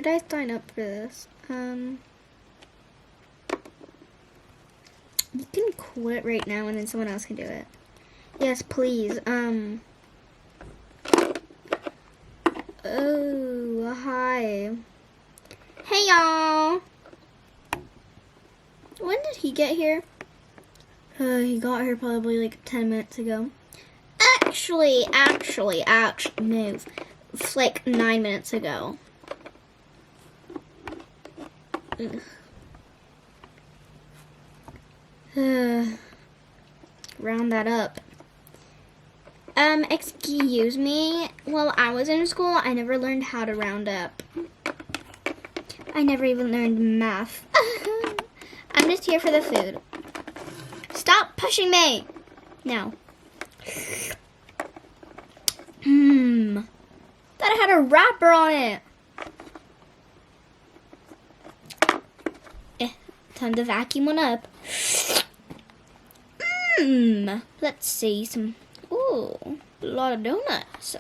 should I sign up for this? You can quit right now and then someone else can do it. Yes, please. Oh, hi. Hey, y'all. When did he get here? He got here probably like 10 minutes ago. Actually, no. It's like 9 minutes ago. Round that up. Excuse me. While I was in school, I never learned how to round up. I never even learned math. I'm just here for the food. Stop pushing me! No. Thought I had a wrapper on it. Time to vacuum one up. Let's see some. Ooh, a lot of donuts.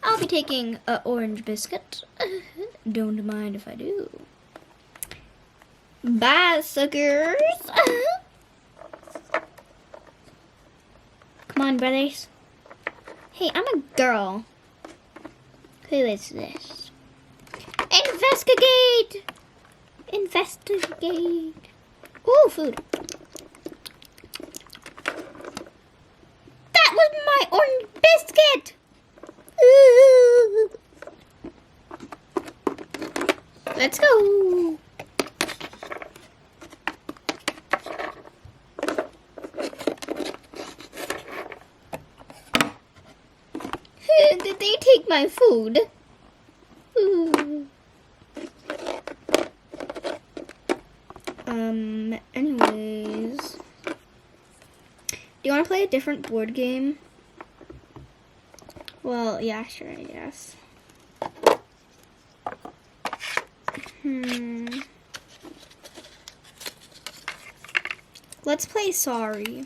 I'll be taking an orange biscuit. Don't mind if I do. Bye, suckers. Come on, brothers. Hey, I'm a girl. Who is this? Investigate! Investigate. Ooh, food. That was my orange biscuit! Ooh. Let's go. Did they take my food? Ooh. Anyways. Do you want to play a different board game? Well, yeah, sure, I guess. Let's play Sorry.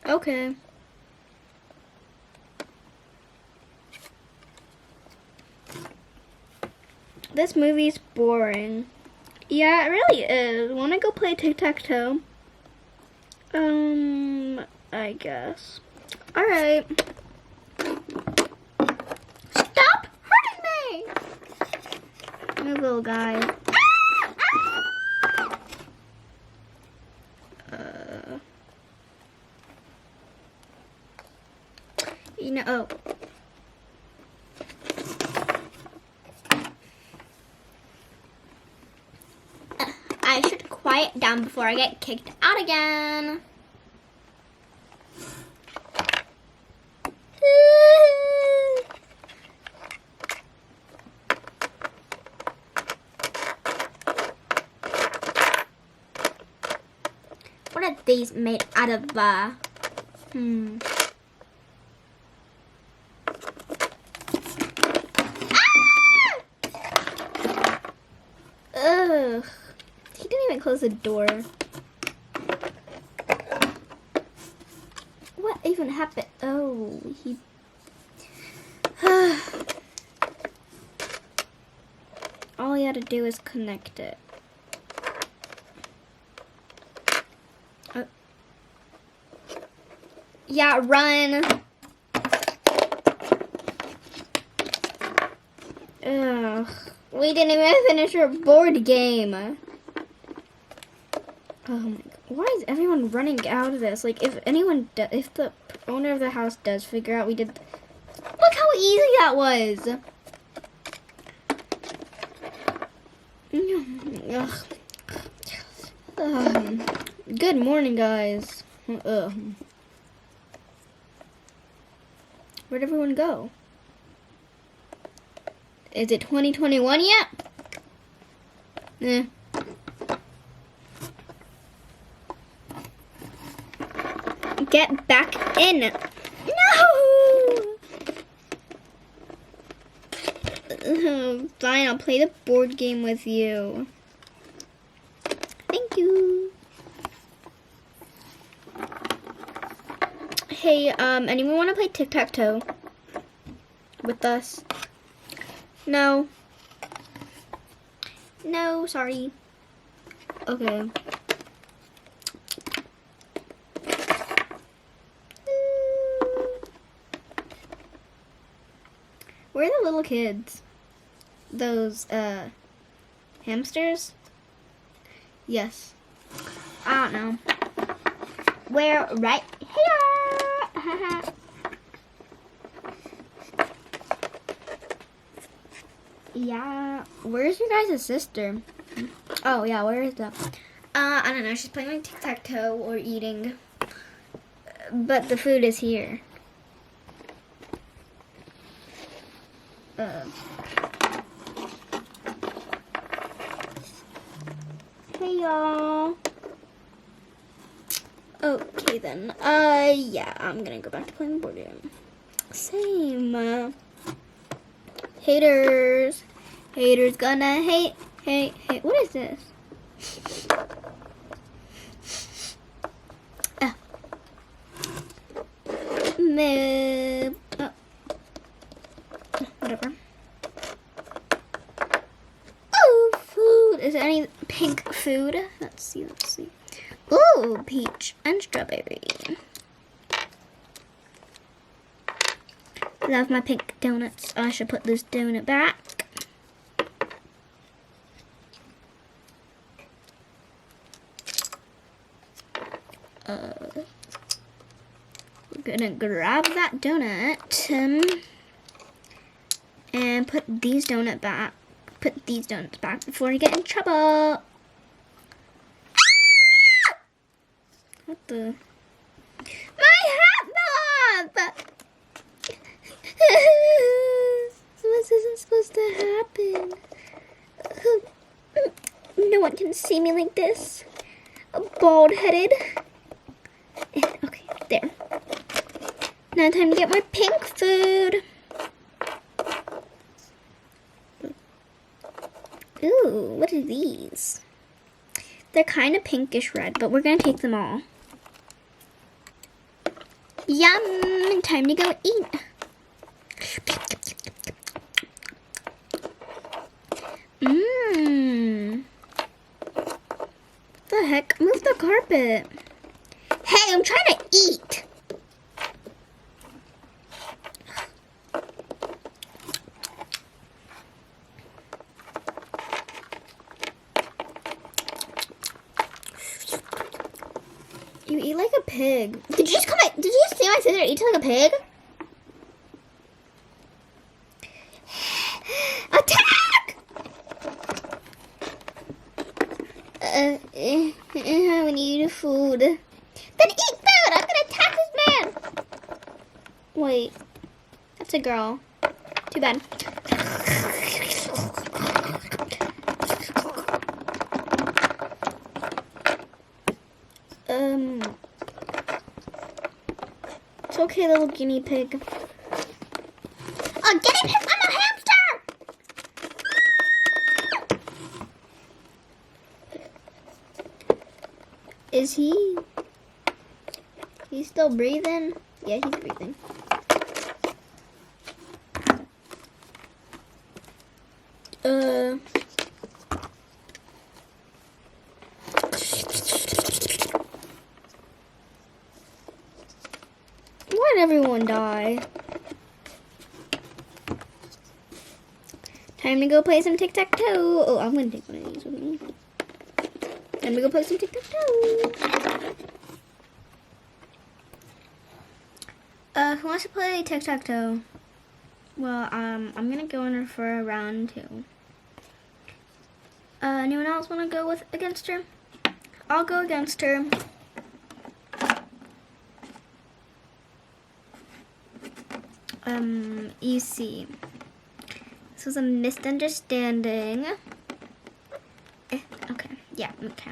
Okay. This movie's boring. Yeah, it really is. Wanna go play tic-tac-toe? I guess. Alright. Stop hurting me! You little guy. You know, oh. I should quiet down before I get kicked out again. What are these made out of? Ugh. He didn't even close the door. What even happened? Oh, he... All he had to do is connect it. Oh. Yeah, run! Ugh. We didn't even finish our board game. Oh my god. Why is everyone running out of this? Like, if the owner of the house does figure out we did... Look how easy that was! Good morning, guys. Where'd everyone go? Is it 2021 yet? Get back in. No! Fine, I'll play the board game with you. Thank you. Hey, anyone want to play tic-tac-toe with us? No. No, sorry. Okay. Where are the little kids? Those, hamsters? Yes. I don't know. We're right here. Yeah. Where's your guys' sister? Oh, yeah, where is that? I don't know. She's playing like tic-tac-toe or eating. But the food is here. Hey, y'all. Okay, then. Yeah, I'm gonna go back to playing board game. Same. Haters. Haters gonna hate. Hate. What is this? Move. Oh. Whatever. Oh, food. Is there any pink food? Let's see. Ooh, peach and strawberry. Love my pink donuts. I should put this donut back. We're gonna grab that donut and put these donuts back. Put these donuts back before I get in trouble. What the? My hat moth! This isn't supposed to happen. No one can see me like this. Bald-headed. Okay, there. Now time to get my pink food. Ooh, what are these? They're kind of pinkish red, but we're gonna take them all. Yum! Time to go eat. Mmm. What the heck? Move the carpet. Hey, I'm trying to eat. You eat like a pig. Did you just see my sister eat like a pig? Attack! I need food. Then eat food! I'm gonna attack this man! Wait. That's a girl. Too bad. It's okay, little guinea pig. Oh, guinea pig! I'm a hamster! Is he? He's still breathing? Yeah, he's breathing. Why'd everyone die? Time to go play some tic-tac-toe. Oh, I'm gonna take one of these with me. Time to go play some tic-tac-toe. Who wants to play tic-tac-toe? Well, I'm gonna go in her for a round 2. Anyone else want to go against her? I'll go against her. You see, this was a misunderstanding. Okay, yeah, okay.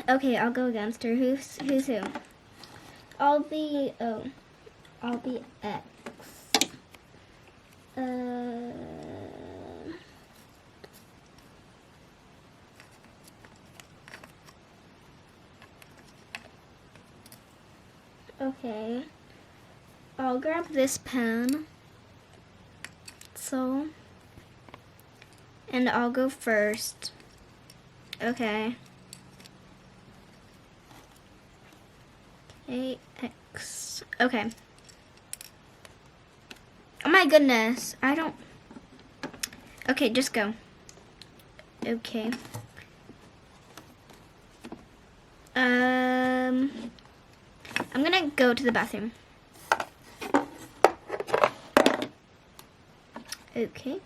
Okay, I'll go against her. Who's who? I'll be X. Okay. I'll grab this pen. So, and I'll go first. Okay. AX. Okay. Oh my goodness. I don't. Okay, just go. Okay. I'm gonna go to the bathroom. Okay.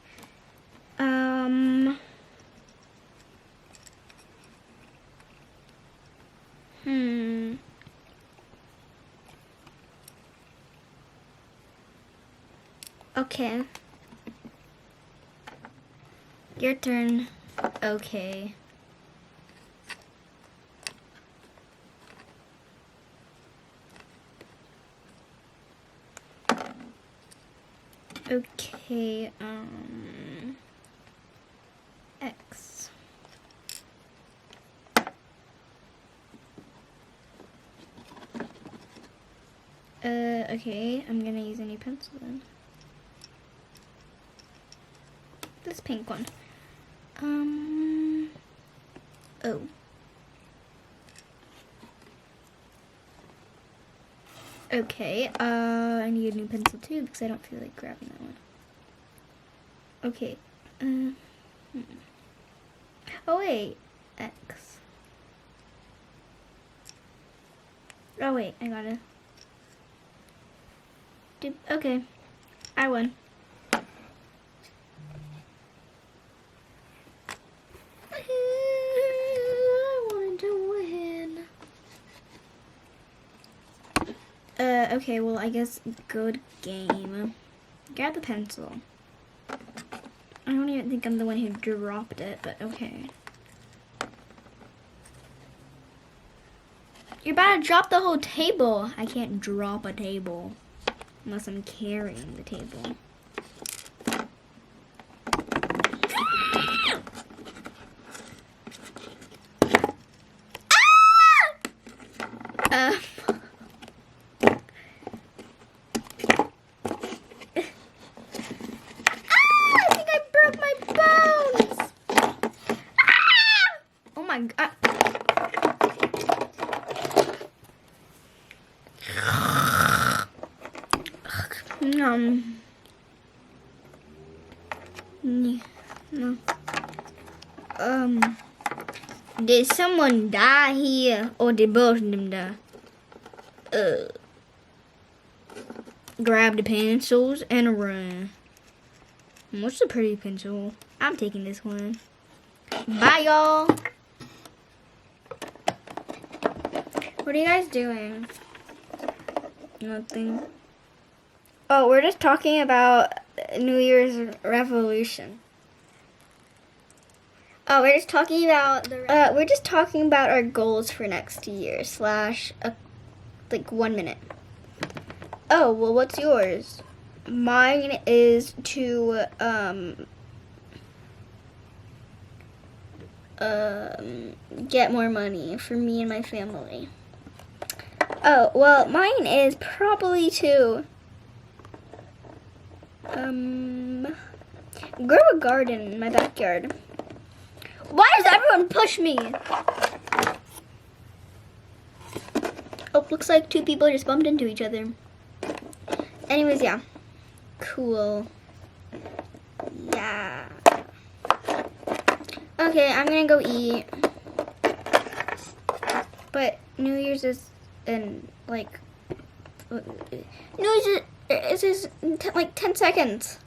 Okay. Your turn. Okay. Okay, X. Okay, I'm gonna use a new pencil then. This pink one. Oh. Okay, I need a new pencil too because I don't feel like grabbing that one. Okay, oh wait, X. Oh wait, I gotta. Okay, I won. I wanted to win. Okay, well, I guess good game. Grab the pencil. I don't even think I'm the one who dropped it, but okay. You're about to drop the whole table. I can't drop a table unless I'm carrying the table. No. Did someone die here, or did both of them die? Grab the pencils and run. What's the pretty pencil? I'm taking this one. Bye, y'all. What are you guys doing? Nothing. Oh, we're just talking about New Year's revolution. Oh, we're just talking about our goals for next year / like 1 minute. Oh, well, what's yours? Mine is to get more money for me and my family. Oh, well, mine is probably to grow a garden in my backyard. Why does everyone push me? Oh, looks like 2 people just bumped into each other. Anyways, yeah. Cool. Yeah. Okay, I'm gonna go eat. But New Year's is in like New Year's is like 10 seconds.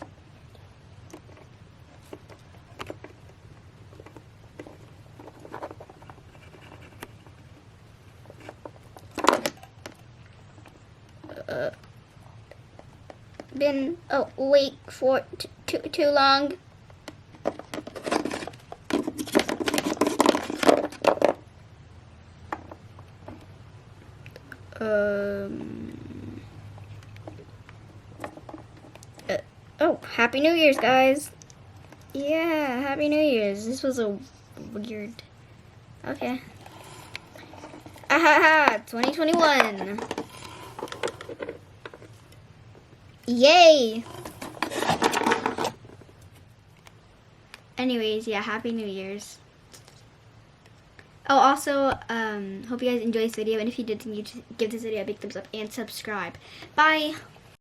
Been awake for too long. Oh, Happy New Year's, guys. Yeah, Happy New Year's. This was a weird. Okay. Ahaha, 2021. Yay! Anyways, yeah, Happy New Year's. Oh, also, hope you guys enjoyed this video, and if you did, then you just give this video a big thumbs up and subscribe. Bye!